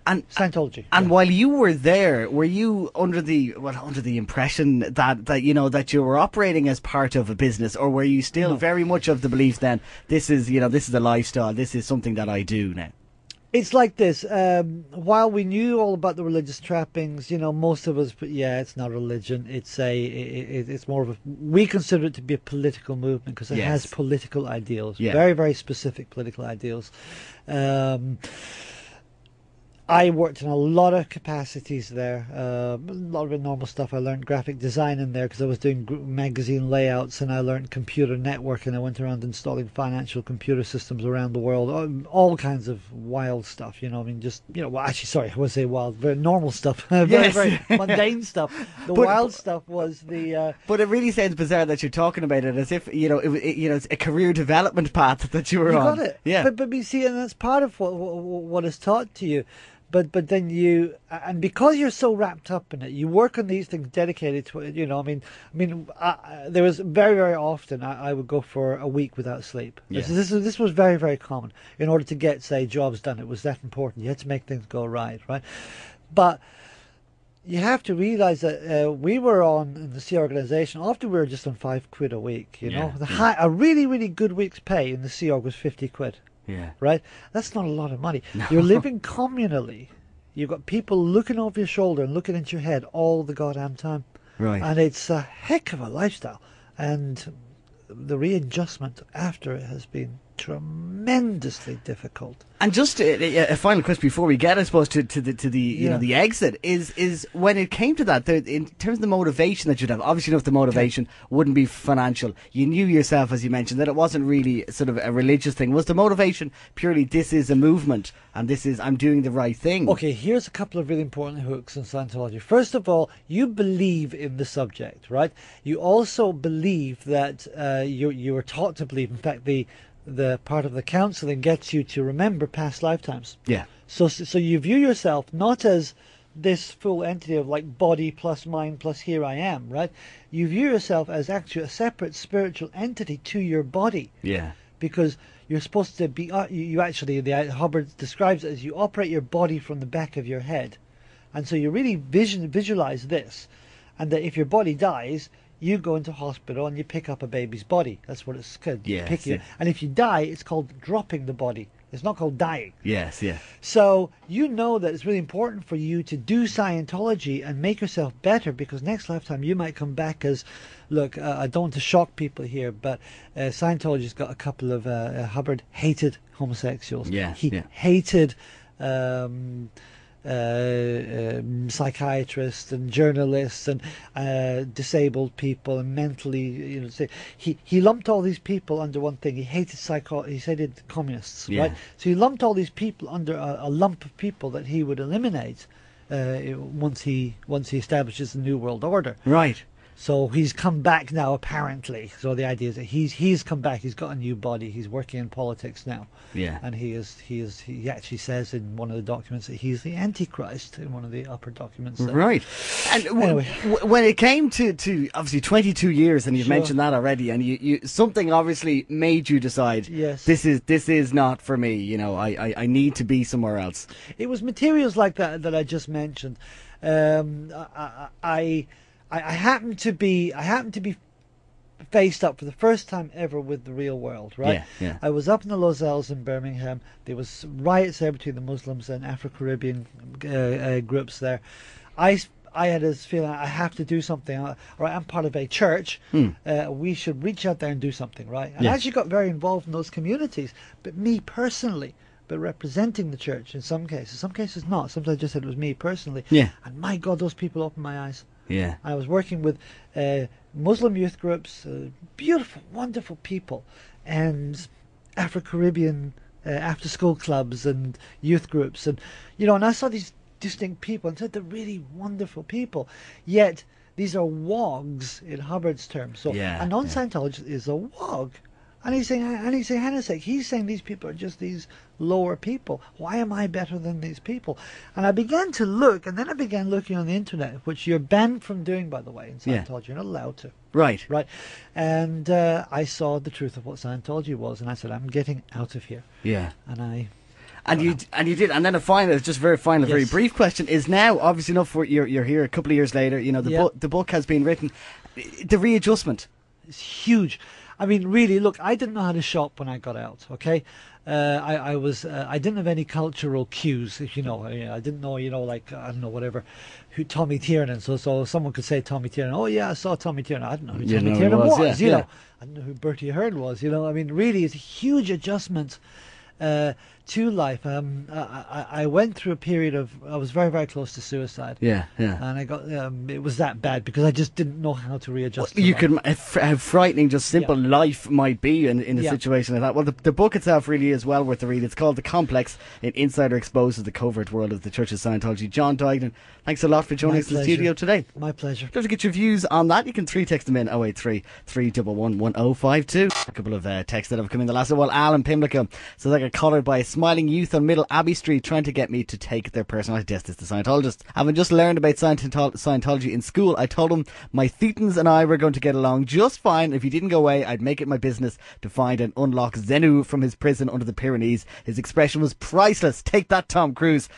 And Scientology. And while you were there, were you under the impression that you know that you were operating as part of a business, or were you still very much of the belief then this is a lifestyle, this is something that I do now? It's like this. While we knew all about the religious trappings, most of us, but it's not religion. It's more of a. We consider it to be a political movement because it has political ideals, very, very specific political ideals. I worked in a lot of capacities there, a lot of normal stuff. I learned graphic design in there because I was doing magazine layouts, and I learned computer networking. I went around installing financial computer systems around the world, all kinds of wild stuff, well, actually, sorry, I would say wild, very normal stuff, very mundane stuff. The wild stuff was the... But it really sounds bizarre that you're talking about it as if, it's a career development path that you were on. You got it. Yeah. But you see, and that's part of what is taught to you. But then and because you're so wrapped up in it, you work on these things dedicated to it. There was very, very often I would go for a week without sleep. Yeah. This was very, very common in order to get, say, jobs done. It was that important. You had to make things go right. But you have to realize that we were in the Sea Organization. Often we were just on £5 a week. A really, really good week's pay in the Sea Org was 50 quid. Yeah. Right? That's not a lot of money. No. You're living communally. You've got people looking over your shoulder and looking into your head all the goddamn time. Right. And it's a heck of a lifestyle. And the readjustment after it has been tremendously difficult. And just a final question before we get, I suppose, to the the exit is when it came to that, in terms of the motivation that you'd have. Obviously, if the motivation wouldn't be financial, you knew yourself, as you mentioned, that it wasn't really sort of a religious thing. Was the motivation purely this is a movement and this is I'm doing the right thing? Okay, here's a couple of really important hooks in Scientology. First of all, you believe in the subject, right? You also believe that you were taught to believe. In fact, the part of the counselling gets you to remember past lifetimes. Yeah. So you view yourself not as this full entity of like body plus mind plus here I am, right? You view yourself as actually a separate spiritual entity to your body. Yeah. Because you're supposed to be, Hubbard describes it as you operate your body from the back of your head. And so you really visualize this. And that if your body dies, you go into hospital and you pick up a baby's body. That's what it's called. Yes, yeah. And if you die, it's called dropping the body. It's not called dying. Yes, yeah. So you know that it's really important for you to do Scientology and make yourself better, because next lifetime you might come back as, look, I don't want to shock people here, but Scientology's got a couple of, Hubbard hated homosexuals. Yeah, he hated psychiatrists and journalists and disabled people and mentally, he lumped all these people under one thing. He hated he hated communists, right? So he lumped all these people under a lump of people that he would eliminate once he establishes the New World Order. Right. So he's come back now, apparently. So the idea is that he's come back. He's got a new body. He's working in politics now. Yeah. And he actually says in one of the documents that he's the Antichrist in one of the upper documents. Right. And anyway, when it came to obviously 22 years, and you've mentioned that already, and you something obviously made you decide, yes, this is not for me. I need to be somewhere else. It was materials like that I just mentioned. I happened to be faced up for the first time ever with the real world, right? Yeah, yeah. I was up in the Lozelles in Birmingham. There was riots there between the Muslims and Afro-Caribbean groups there. I had this feeling I have to do something. All right, I'm part of a church. We should reach out there and do something, right? And I actually got very involved in those communities. But me personally, but representing the church in some cases not. Sometimes I just said it was me personally. Yeah. And my God, those people opened my eyes. Yeah. I was working with Muslim youth groups, beautiful, wonderful people, and Afro-Caribbean after-school clubs and youth groups, and and I saw these distinct people and said they're really wonderful people. Yet these are wogs in Hubbard's terms. So a non-Scientologist is a wog. And he's saying, hang on a sec, he's saying these people are just these lower people. Why am I better than these people? And I began to look, and then I began looking on the internet, which you're banned from doing, by the way, in Scientology. You're not allowed to. Right. Right. And I saw the truth of what Scientology was, and I said, I'm getting out of here. Yeah. And you did, and then a final, just very final, very brief question is now obviously enough. For you're here a couple of years later. You know the book has been written. The readjustment is huge. I mean, really, look, I didn't know how to shop when I got out. Okay, I didn't have any cultural cues. You know, I didn't know. You know, like I don't know whatever, who Tommy Tiernan. So someone could say Tommy Tiernan. Oh yeah, I saw Tommy Tiernan. I didn't know who Tommy Tiernan was. You know, I didn't know who Bertie Ahern was. You know, I mean, really, it's a huge adjustment to life. I went through a period of, I was very, very close to suicide. Yeah. And I got, it was that bad because I just didn't know how to readjust. Well, you could, how frightening just simple life might be in a situation like that. Well, the book itself really is well worth the read. It's called The Complex, an insider exposes the covert world of the Church of Scientology. John Duignan, thanks a lot for joining us in the studio today. My pleasure. If you to get your views on that, you can text them in 083 311 1052. A couple of texts that have come in the last while. Alan Pimlico says I got collared by a smiling youth on Middle Abbey Street trying to get me to take their personality test as the Scientologist. Having just learned about Scientology in school, I told him my Thetans and I were going to get along just fine. If he didn't go away, I'd make it my business to find and unlock Zenu from his prison under the Pyrenees. His expression was priceless. Take that, Tom Cruise.